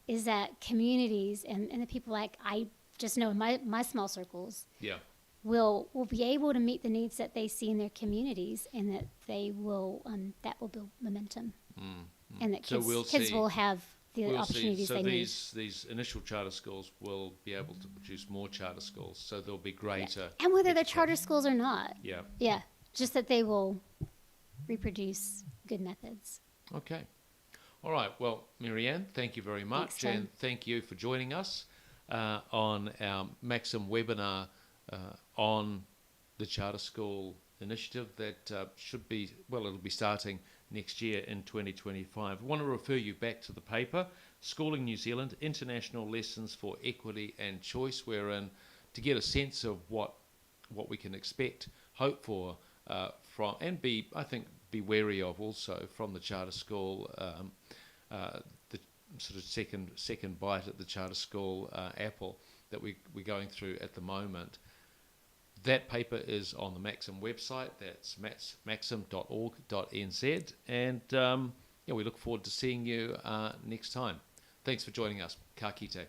S2: is that communities and the people like I just know in my small circles will be able to meet the needs that they see in their communities, and that they will that will build momentum, and that kids will have the opportunities they need.
S1: So these initial charter schools will be able to produce more charter schools, so there'll be greater.
S2: And whether they're charter schools or not.
S1: Yeah.
S2: Just that they will reproduce good methods.
S1: Okay. All right. Well, Maryanne, thank you very much.
S2: Thanks,
S1: and thank you for joining us on our Maxim webinar on the charter school initiative that should be, it'll be starting next year in 2025. I want to refer you back to the paper, Schooling New Zealand, International Lessons for Equity and Choice, wherein to get a sense of what we can expect, hope for, from, and be wary of also from the charter school, the sort of second bite at the charter school apple that we're going through at the moment. That paper is on the Maxim website. That's maxim.org.nz, and we look forward to seeing you next time. Thanks for joining us. Ka kite.